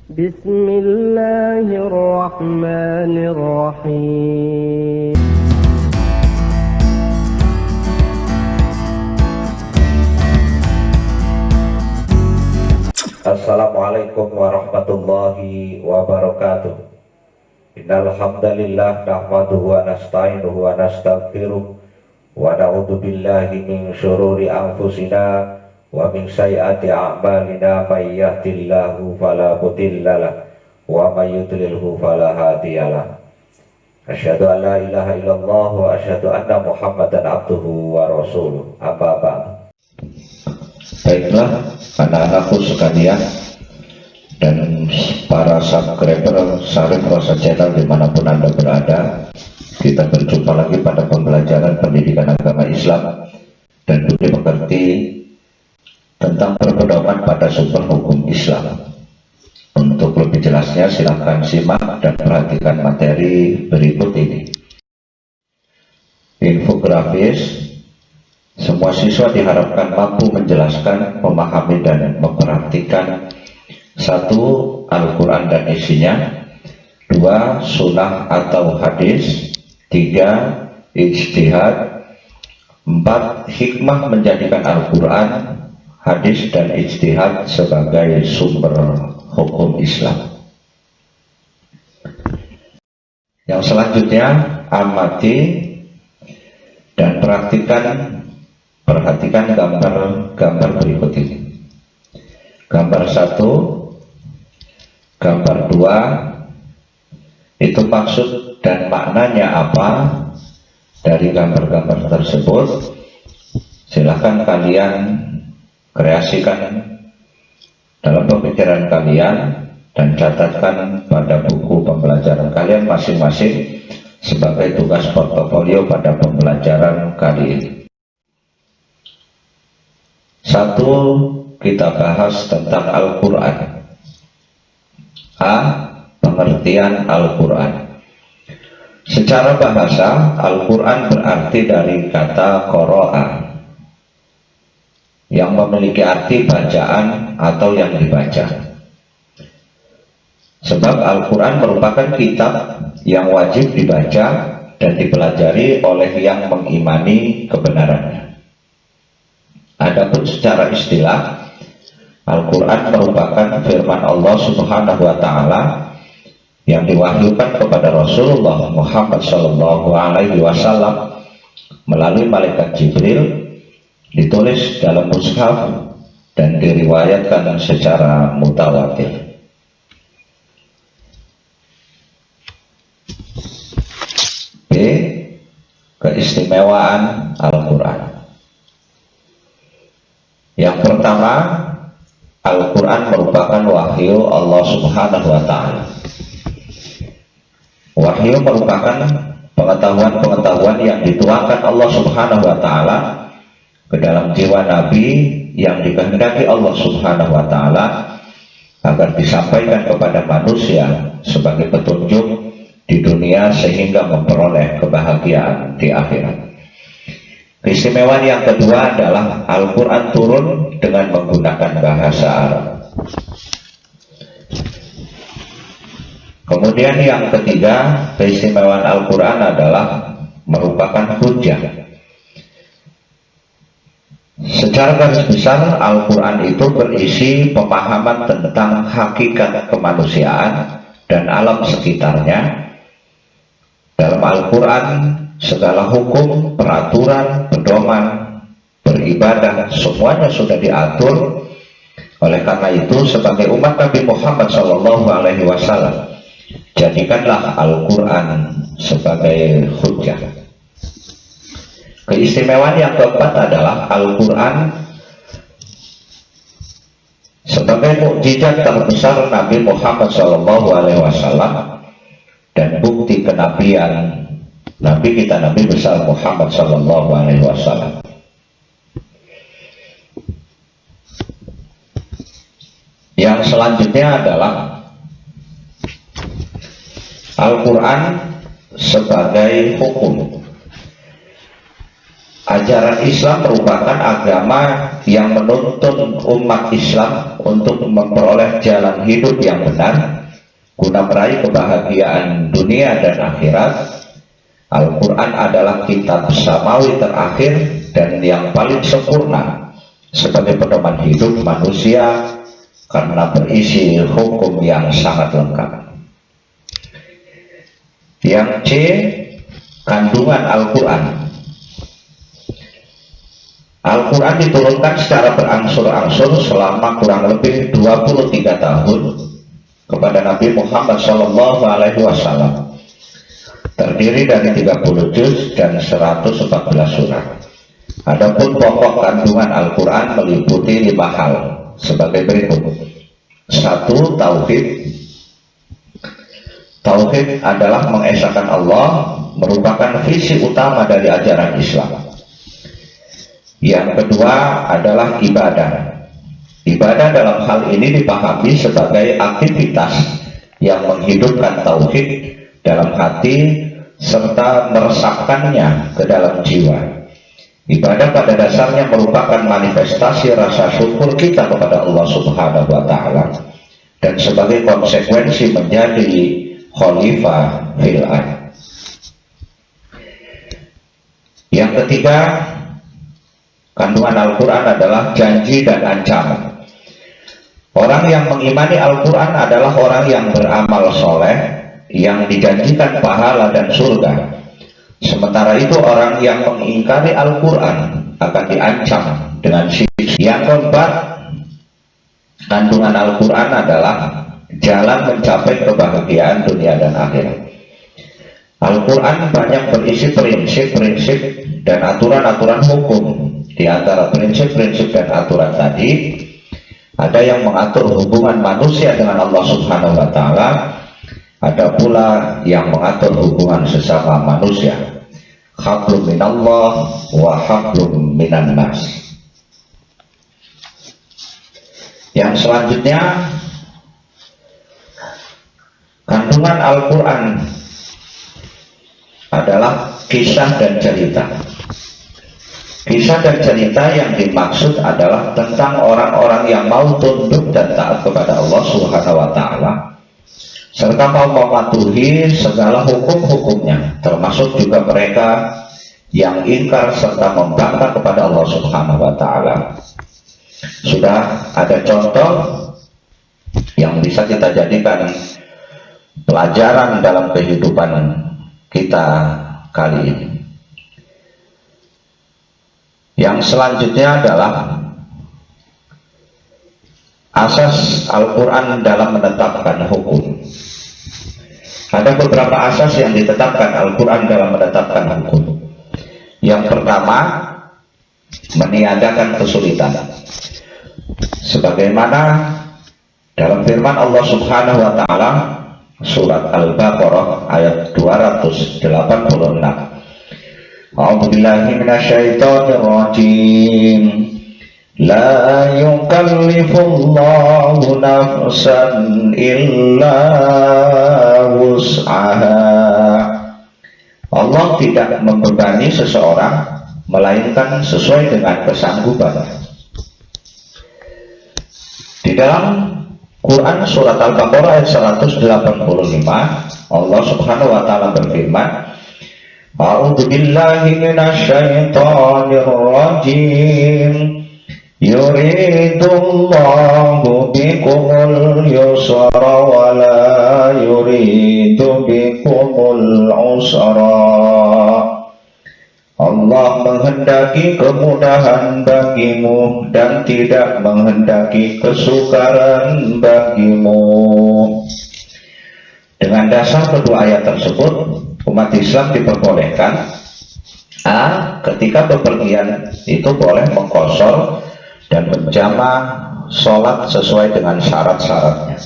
Bismillahirrahmanirrahim. Assalamualaikum warahmatullahi wabarakatuh. Innal hamdalillah nahmaduhu wa nasta'inuhu wa nastaghfiruh wa na'udzu billahi min syururi anfusina wa min sayyiati a'malina may yahdihillahu fala mudhillalah wa may yudlilhu fala hadiyalah. Asyhadu an la ilaha illallah wa asyhadu anna Muhammadan abduhu wa rasuluh. Amma ba'du. Baiklah, anak-anakku sekalian dan para subscriber Syarif Rosa Channel dimanapun Anda berada, kita berjumpa lagi pada pembelajaran pendidikan agama Islam dan budi pekerti tentang berpedoman pada sumber hukum Islam. Untuk lebih jelasnya silahkan simak dan perhatikan materi berikut ini. Infografis. Semua siswa diharapkan mampu menjelaskan, memahami dan memperhatikan 1. Al-Quran dan isinya, 2. Sunnah atau hadis, 3. Ijtihad, 4. Hikmah menjadikan Al-Quran, hadis dan ijtihad sebagai sumber hukum Islam. Yang selanjutnya, amati dan perhatikan gambar berikut ini. Gambar 1, gambar 2, itu maksud dan maknanya apa dari gambar-gambar tersebut. Silahkan kalian kreasikan dalam pemikiran kalian dan catatkan pada buku pembelajaran kalian masing-masing sebagai tugas portofolio pada pembelajaran kali ini. 1. Kita bahas tentang Al-Quran. A. Pengertian Al-Quran. Secara bahasa, Al-Quran berarti dari kata qara'a, yang memiliki arti bacaan atau yang dibaca. Sebab Al-Quran merupakan kitab yang wajib dibaca dan dipelajari oleh yang mengimani kebenarannya. Adapun secara istilah, Al-Quran merupakan firman Allah Subhanahu wa Ta'ala yang diwahyukan kepada Rasulullah Muhammad SAW melalui malaikat Jibril, ditulis dalam mushaf dan diriwayatkan secara mutawatir. B. Keistimewaan Al-Quran. Yang pertama, Al-Quran merupakan wahyu Allah Subhanahu wa Ta'ala. Wahyu merupakan pengetahuan-pengetahuan yang dituangkan Allah Subhanahu wa Ta'ala ke dalam jiwa Nabi yang dikehendaki Allah Subhanahu wa Ta'ala agar disampaikan kepada manusia sebagai petunjuk di dunia sehingga memperoleh kebahagiaan di akhirat. Keistimewaan yang kedua adalah Al-Quran turun dengan menggunakan bahasa Arab. Kemudian yang ketiga, keistimewaan Al-Quran adalah merupakan hujjah. Secara garis besar, Al-Quran itu berisi pemahaman tentang hakikat kemanusiaan dan alam sekitarnya. Dalam Al-Quran, segala hukum, peraturan, pedoman, beribadah, semuanya sudah diatur. Oleh karena itu, sebagai umat Nabi Muhammad SAW, jadikanlah Al-Quran sebagai hujjah. Keistimewaan yang keempat adalah Al-Quran sebagai mukjizat terbesar Nabi Muhammad SAW dan bukti kenabian Nabi kita, Nabi besar Muhammad SAW. Yang selanjutnya adalah Al-Quran sebagai hukum. Ajaran Islam merupakan agama yang menuntun umat Islam untuk memperoleh jalan hidup yang benar guna meraih kebahagiaan dunia dan akhirat. Al-Quran adalah kitab samawi terakhir dan yang paling sempurna sebagai pedoman hidup manusia karena berisi hukum yang sangat lengkap. Yang C, kandungan Al-Quran. Al-Quran diturunkan secara berangsur-angsur selama kurang lebih 23 tahun kepada Nabi Muhammad SAW, terdiri dari 30 juz dan 114 surat. Adapun pokok kandungan Al-Quran meliputi 5 hal sebagai berikut. 1. Tauhid. Tauhid adalah mengesahkan Allah, merupakan visi utama dari ajaran Islam. Yang kedua adalah ibadah. Ibadah dalam hal ini dipahami sebagai aktivitas yang menghidupkan tauhid dalam hati serta meresapkannya ke dalam jiwa. Ibadah pada dasarnya merupakan manifestasi rasa syukur kita kepada Allah Subhanahu wa Ta'ala dan sebagai konsekuensi menjadi khalifah fil ardh. Yang ketiga, kandungan Al-Quran adalah janji dan ancaman. Orang yang mengimani Al-Quran adalah orang yang beramal soleh, yang dijanjikan pahala dan surga. Sementara itu orang yang mengingkari Al-Quran akan diancam dengan siksa. Yang keempat, kandungan Al-Quran adalah jalan mencapai kebahagiaan dunia dan akhirat. Al-Quran banyak berisi prinsip-prinsip dan aturan-aturan hukum. Di antara prinsip-prinsip dan aturan tadi, ada yang mengatur hubungan manusia dengan Allah Subhanahu wa Ta'ala, ada pula yang mengatur hubungan sesama manusia. Hablum minallah wa hablum minan nas. Yang selanjutnya, kandungan Al-Quran adalah kisah dan cerita. Kisah dan cerita yang dimaksud adalah tentang orang-orang yang mau tunduk dan taat kepada Allah Subhanahu wa Ta'ala serta mau mematuhi segala hukum-hukumnya, termasuk juga mereka yang ingkar serta membangkang kepada Allah Subhanahu wa Ta'ala. Sudah ada contoh yang bisa kita jadikan pelajaran dalam kehidupan kita kali ini. Yang selanjutnya adalah asas Al-Quran dalam menetapkan hukum. Ada beberapa asas yang ditetapkan Al-Quran dalam menetapkan hukum. Yang pertama, meniadakan kesulitan. Sebagaimana dalam firman Allah Subhanahu wa Ta'ala surat Al-Baqarah ayat 286. A'udzu billahi minasyaitonir rajim. La yukallifullahu nafsan illa wus'aha. Allah tidak membebani seseorang melainkan sesuai dengan kesanggupan. Di dalam Quran surat Al-Baqarah ayat 185, Allah Subhanahu wa Ta'ala berfirman, A'udzu billahi minasyaitonir rajim. Yuridullahu bikumul yusra wa la yuridu bikumul usra. Allah menghendaki kemudahan bagimu dan tidak menghendaki kesukaran bagimu. Dengan dasar kedua ayat tersebut, umat Islam diperbolehkan ketika bepergian itu boleh mengqashar dan menjama sholat sesuai dengan syarat-syaratnya.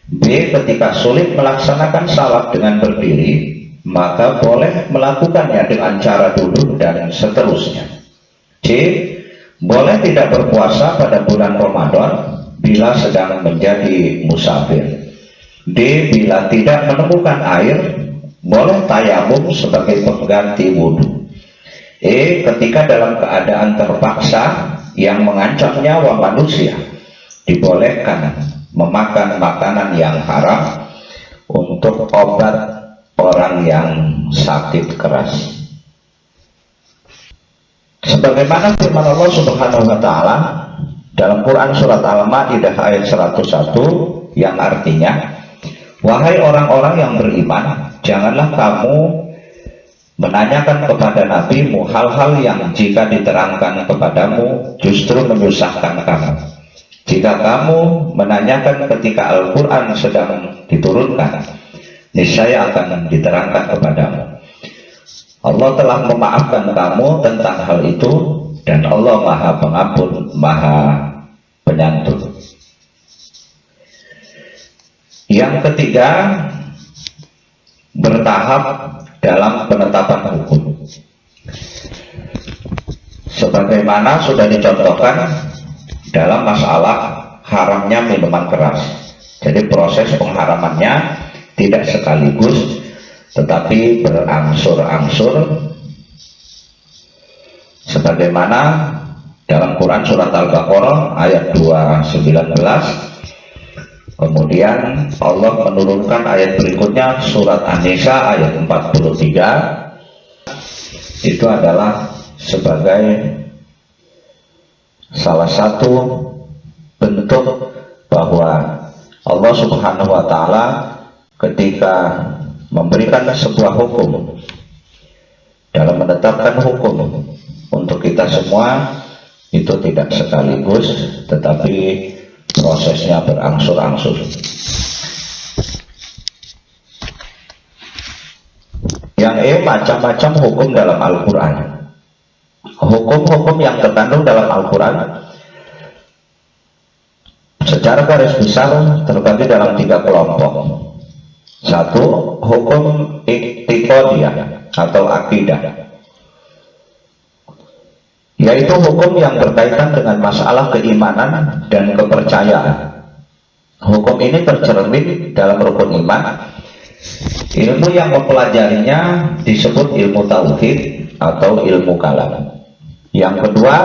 B. Ketika sulit melaksanakan salat dengan berdiri, maka boleh melakukannya dengan cara duduk dan seterusnya. C. Boleh tidak berpuasa pada bulan Ramadan bila sedang menjadi musafir. D. Bila tidak menemukan air, boleh tayamum sebagai pengganti wudhu. Ketika dalam keadaan terpaksa yang mengancam nyawa manusia, dibolehkan memakan makanan yang haram untuk obat orang yang sakit keras. Sebagaimana firman Allah Subhanahu wa taala dalam Quran surat Al-Maidah ayat 101 yang artinya, wahai orang-orang yang beriman, janganlah kamu menanyakan kepada nabimu hal-hal yang jika diterangkan kepadamu justru menyusahkan kamu. Jika kamu menanyakan ketika Al-Quran sedang diturunkan, niscaya akan diterangkan kepadamu. Allah telah memaafkan kamu tentang hal itu, dan Allah Maha Pengampun, Maha Penyantun. Yang ketiga, bertahap dalam penetapan hukum. Sebagaimana sudah dicontohkan dalam masalah haramnya minuman keras. Jadi proses pengharamannya tidak sekaligus, tetapi berangsur-angsur, sebagaimana dalam Quran surat Al-Baqarah ayat 219. Kemudian Allah menurunkan ayat berikutnya surat An-Nisa ayat 43. Itu adalah sebagai salah satu bentuk bahwa Allah Subhanahu wa taala ketika memberikan sebuah hukum, dalam menetapkan hukum untuk kita semua, itu tidak sekaligus, tetapi prosesnya berangsur-angsur. Yang macam-macam hukum dalam Al-Quran. Hukum-hukum yang terkandung dalam Al-Quran secara garis besar terbagi dalam 3 kelompok. 1. Hukum i'tiqadiyah atau akidah, yaitu hukum yang berkaitan dengan masalah keimanan dan kepercayaan. Hukum ini tercermin dalam rukun iman. Ilmu yang mempelajarinya disebut ilmu tauhid atau ilmu kalam. Yang kedua,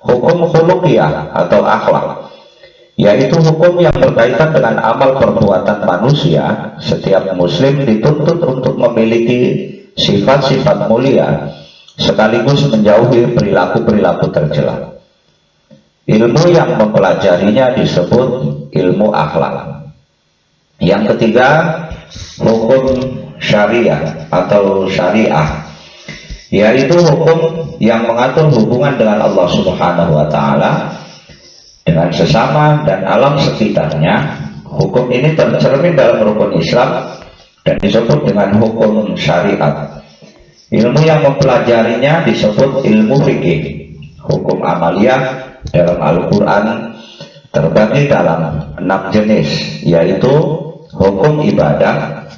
hukum khuluqiyah atau akhlak, yaitu hukum yang berkaitan dengan amal perbuatan manusia. Setiap muslim dituntut untuk memiliki sifat-sifat mulia sekaligus menjauhi perilaku-perilaku tercela. Ilmu yang mempelajarinya disebut ilmu akhlak. Yang ketiga, hukum syariah atau syariah, yaitu hukum yang mengatur hubungan dengan Allah Subhanahu wa taala dengan sesama dan alam sekitarnya. Hukum ini tercermin dalam rukun Islam dan disebut dengan hukum syariat. Ilmu yang mempelajarinya disebut ilmu fikih. Hukum amaliyah dalam Al-Quran terbagi dalam 6 jenis, yaitu hukum ibadah,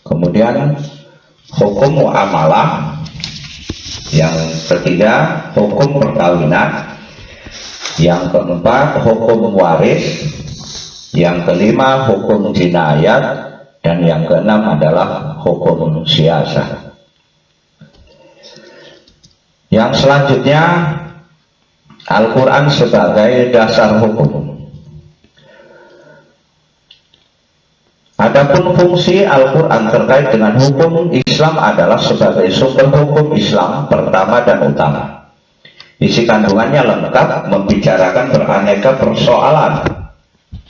kemudian hukum muamalah, yang ketiga hukum perkawinan, yang keempat hukum waris, yang kelima hukum jinayat, dan yang keenam adalah hukum siasah. Yang selanjutnya, Al-Quran sebagai dasar hukum. Adapun fungsi Al-Quran terkait dengan hukum Islam adalah sebagai sumber hukum Islam pertama dan utama. Isi kandungannya lengkap, membicarakan beraneka persoalan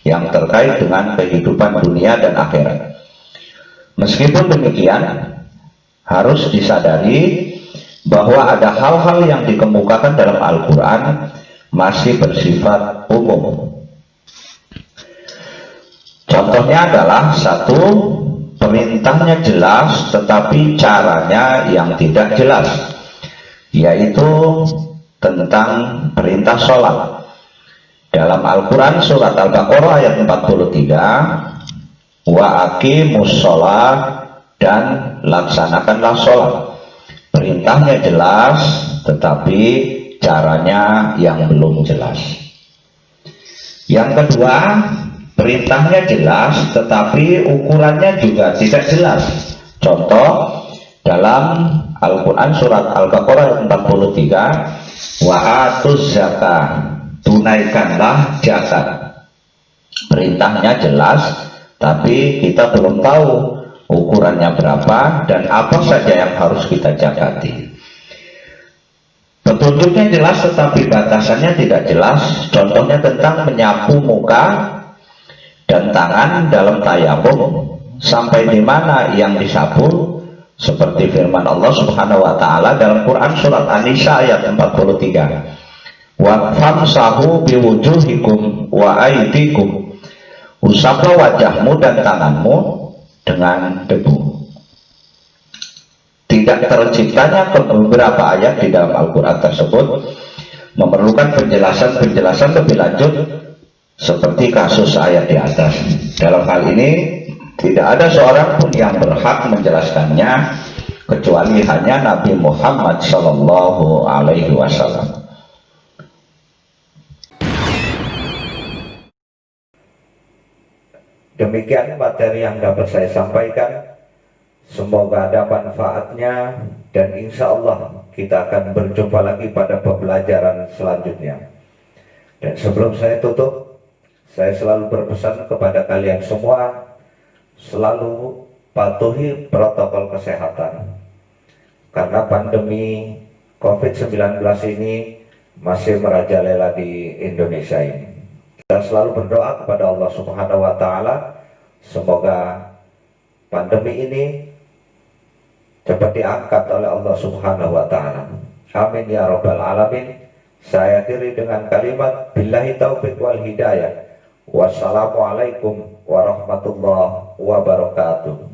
yang terkait dengan kehidupan dunia dan akhirat. Meskipun demikian, harus disadari bahwa ada hal-hal yang dikemukakan dalam Al-Quran masih bersifat umum. Contohnya adalah 1. Perintahnya jelas tetapi caranya yang tidak jelas, yaitu tentang perintah sholat. Dalam Al-Quran surat Al-Baqarah ayat 43, wa aqimus sholat, dan laksanakanlah sholat. Perintahnya jelas tetapi caranya yang belum jelas. Yang kedua, perintahnya jelas tetapi ukurannya juga tidak jelas. Contoh dalam Al-Quran surat Al-Baqarah 43, wa atuz zakah, tunaikanlah zakat. Perintahnya jelas, tapi kita belum tahu ukurannya berapa dan apa saja yang harus kita zakati. Petunjuknya jelas tetapi batasannya tidak jelas. Contohnya tentang menyapu muka dan tangan dalam tayamum, sampai di mana yang disapu, seperti firman Allah Subhanahu wa taala dalam Quran surat An-Nisa ayat 43. Wa famsahu biwujuhikum wa aydikum. Usaplah wajahmu dan tanganmu dengan debu. Tidak terciptanya beberapa ayat di dalam Al-Quran tersebut memerlukan penjelasan lebih lanjut seperti kasus ayat di atas. Dalam hal ini tidak ada seorang pun yang berhak menjelaskannya kecuali hanya Nabi Muhammad Sallallahu Alaihi Wasallam. Demikian materi yang dapat saya sampaikan. Semoga ada manfaatnya dan insya Allah kita akan berjumpa lagi pada pembelajaran selanjutnya. Dan sebelum saya tutup, saya selalu berpesan kepada kalian semua, selalu patuhi protokol kesehatan. Karena pandemi COVID-19 ini masih merajalela di Indonesia ini. Kita selalu berdoa kepada Allah Subhanahu wa taala, semoga pandemi ini cepat diangkat oleh Allah Subhanahu wa taala. Amin ya rabbal alamin. Saya akhiri dengan kalimat billahi taufiq wal hidayah. Wassalamualaikum warahmatullahi wabarakatuh.